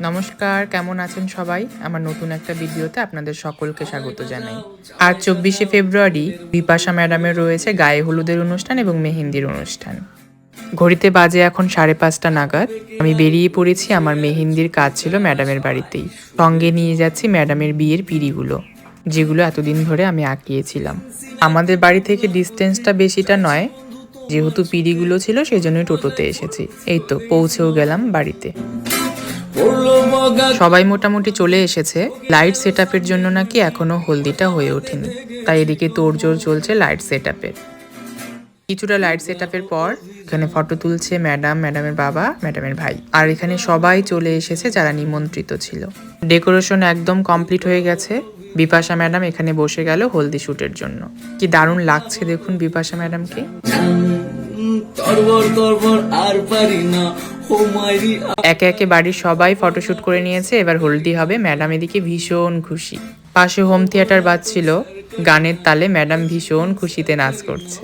নমস্কার, কেমন আছেন সবাই? আমার নতুন একটা ভিডিওতে আপনাদের সকলকে স্বাগত জানাই। আজ ২৪শে ফেব্রুয়ারি বিপাশা ম্যাডামের রয়েছে গায়ে হলুদের অনুষ্ঠান এবং মেহেন্দির অনুষ্ঠান। ঘড়িতে বাজে এখন ৫:৩০ নাগাদ। আমি বেরিয়ে পড়েছি, আমার মেহেন্দির কাজ ছিল ম্যাডামের বাড়িতেই। সঙ্গে নিয়ে যাচ্ছি ম্যাডামের বিয়ের পিঁড়িগুলো, যেগুলো এতদিন ধরে আমি আঁকিয়েছিলাম। আমাদের বাড়ি থেকে ডিস্টেন্সটা বেশিটা নয়, যেহেতু পিঁড়িগুলো ছিল সেই জন্যই টোটোতে এসেছি। এই তো পৌঁছেও গেলাম বাড়িতে। সবাই মোটামুটি চলে এসেছে। লাইট সেট আপের জন্য নাকি এখনো হলদিটা হয়ে ওঠেনি, তাই এদিকে তোড়জোড় চলছে লাইট সেট আপের। কিছুটা লাইট সেট আপের পর এখানে ফটো তুলছে ম্যাডাম, ম্যাডামের বাবা, ম্যাডামের ভাই। আর এখানে সবাই চলে এসেছে যারা নিমন্ত্রিত ছিল। ডেকোরেশন একদম কমপ্লিট হয়ে গেছে। বিপাশা ম্যাডাম এখানে বসে গেল হলদি শুটের জন্য। কি দারুণ লাগছে দেখুন বিপাশা ম্যাডামকে। একে একে বাড়ির সবাই ফটোশুট করে নিয়েছে, এবার হলদি হবে। ম্যাডাম এদিকে ভীষণ খুশি। পাশে হোম থিয়েটার বাজছিল, গানের তালে ম্যাডাম ভীষণ খুশিতে নাচ করছে।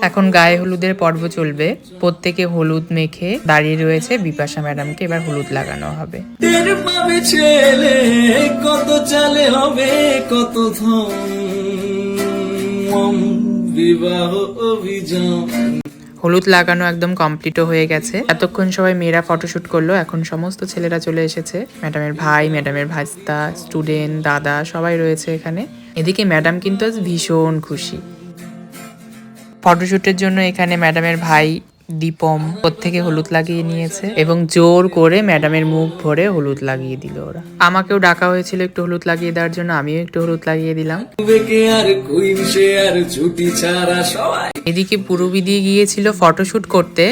এখন গায়ে হলুদের পর্ব চলবে। প্রত্যেকে হলুদ মেখে দাঁড়িয়ে রয়েছে। বিপাশা ম্যাডামকে এবার হলুদ লাগানো হবে। কত চালে হবে কত বিবাহ অভিযান। হলুদ লাগানো একদম কমপ্লিটও হয়ে গেছে। এতক্ষণ সবাই মেয়েরা ফটোশুট করলো, এখন সমস্ত ছেলেরা চলে এসেছে। ম্যাডামের ভাই, ম্যাডামের ভাস্তা, স্টুডেন্ট, দাদা সবাই রয়েছে এখানে। এদিকে ম্যাডাম কিন্তু আজ ভীষণ খুশি। ফটোশুটের জন্য এখানে ম্যাডামের ভাই দীপম প্রত্যেকে হলুদ লাগিয়ে নিয়েছে এবং জোর করে ম্যাডামের মুখ ভরে হলুদ লাগিয়ে দিল ওরা। আমাকেও ডাকা হয়েছিল একটু হলুদ লাগিয়ে দেওয়ার জন্য, আমিও একটু হলুদ লাগিয়ে দিলাম। এদিকে পুরবিদি গিয়েছিল ফটোশুট করতে,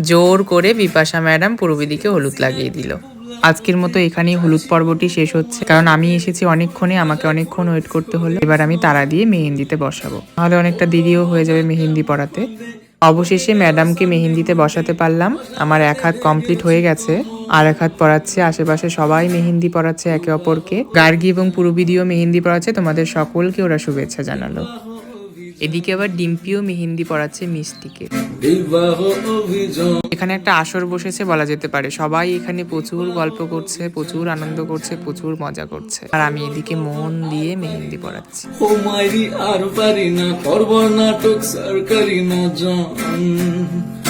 জোর করে বিপাশা ম্যাডাম পুরবিদিকে হলুদ লাগিয়ে দিল। আজকের মতো এখানেই হলুদ পর্বটি শেষ হচ্ছে, কারণ আমি এসেছি অনেকক্ষণে, আমাকে অনেকক্ষণ ওয়েট করতে হলো। এবার আমি তারা দিয়ে মেহেন্দিতে বসাবো, তাহলে অনেকটা দেরিও হয়ে যাবে মেহেন্দি পড়াতে। অবশেষে ম্যাডামকে মেহেন্দিতে বসাতে পারলাম। আমার এক হাত কমপ্লিট হয়ে গেছে, আর এক হাত পড়াচ্ছে। আশেপাশে সবাই মেহেন্দি পড়াচ্ছে একে অপরকে। গার্গী এবং পুরবিদিও মেহেন্দি পড়াচ্ছে। তোমাদের সকলকে ওরা শুভেচ্ছা জানালো। এদিকে আবার ডিম্পিও মেহেন্দি পড়াচ্ছে মিষ্টিকে। এখানে একটা আসর বসেছে বলা যেতে পারে। সবাই এখানে প্রচুর গল্প করছে, প্রচুর আনন্দ করছে, প্রচুর মজা করছে। আর আমি এদিকে মন দিয়ে মেহেন্দি পড়াচ্ছি।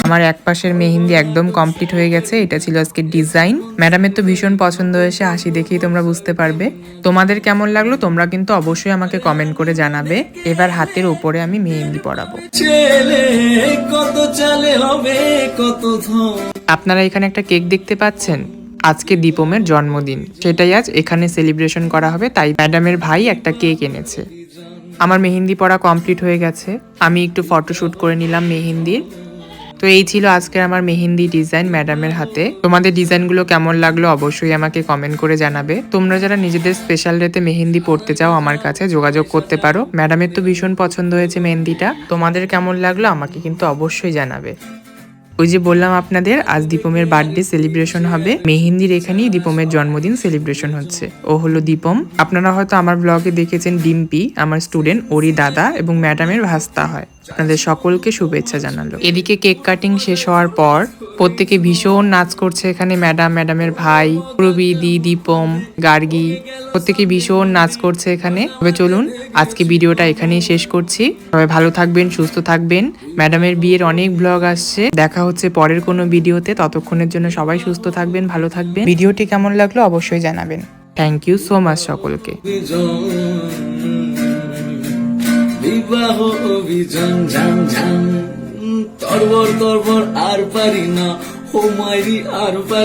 আমার এক পাশের মেহেন্দি একদম কমপ্লিট হয়ে গেছে। এটা ছিল আজকে ডিজাইন। ম্যাডামের তো ভীষণ পছন্দ হয়েছে, হাসি দেখেই তোমরা বুঝতে পারবে। তোমাদের কেমন লাগলো তোমরা কিন্তু অবশ্যই আমাকে কমেন্ট করে জানাবে। এবার হাতের উপরে আমি মেহেন্দি পরাবো। আপনারা এখানে একটা কেক দেখতে পাচ্ছেন। আজকে দীপমের জন্মদিন, সেটাই আজ এখানে সেলিব্রেশন করা হবে, তাই ম্যাডামের ভাই একটা কেক এনেছে। আমার মেহেন্দি পরা কমপ্লিট হয়ে গেছে। আমি একটু ফটোশুট করে নিলাম মেহেন্দির। তো এই ছিল আজকের আমার মেহেন্দি ডিজাইন ম্যাডামের হাতে। তোমাদের ডিজাইনগুলো কেমন লাগলো অবশ্যই আমাকে কমেন্ট করে জানাবে। তোমরা যারা নিজেদের স্পেশাল ডেতে মেহেন্দি পড়তে চাও আমার কাছে যোগাযোগ করতে পারো। ম্যাডামের তো ভীষণ পছন্দ হয়েছে মেহেন্দিটা। তোমাদের কেমন লাগলো আমাকে কিন্তু অবশ্যই জানাবে। ওই যে বললাম আপনাদের, আজ দীপমের বার্থডে সেলিব্রেশন হবে। মেহেন্দির এখানেই দীপমের জন্মদিন সেলিব্রেশন হচ্ছে। ও হলো দীপম। আপনারা হয়তো আমার ব্লগে দেখেছেন ডিম্পি, আমার স্টুডেন্ট, ওরই দাদা এবং ম্যাডামের ভাস্তা হয়। আপনাদের সকলকে শুভেচ্ছা জানালো। এদিকে কেক কাটিং শেষ হওয়ার পর প্রত্যেকে ভীষণ নাচ করছে এখানে। ম্যাডাম, ম্যাডামের ভাই, প্রবীদি, দীপম, গার্গী প্রত্যেকে ভীষণ নাচ করছে এখানে। তবে চলুন আজকে ভিডিওটা এখানেই শেষ করছি। সবাই ভালো থাকবেন, সুস্থ থাকবেন। ম্যাডামের বিয়ের অনেক ব্লগ আসছে, দেখা হচ্ছে পরের কোনো ভিডিওতে। ততক্ষণের জন্য সবাই সুস্থ থাকবেন, ভালো থাকবেন। ভিডিওটি কেমন লাগলো অবশ্যই জানাবেন। থ্যাংক ইউ সো মাচ সকলকে। বিবাহ অভিযান ঝাম ঝাম, তরবর তরবর আর পারি না, ও মাইরি আর পারি।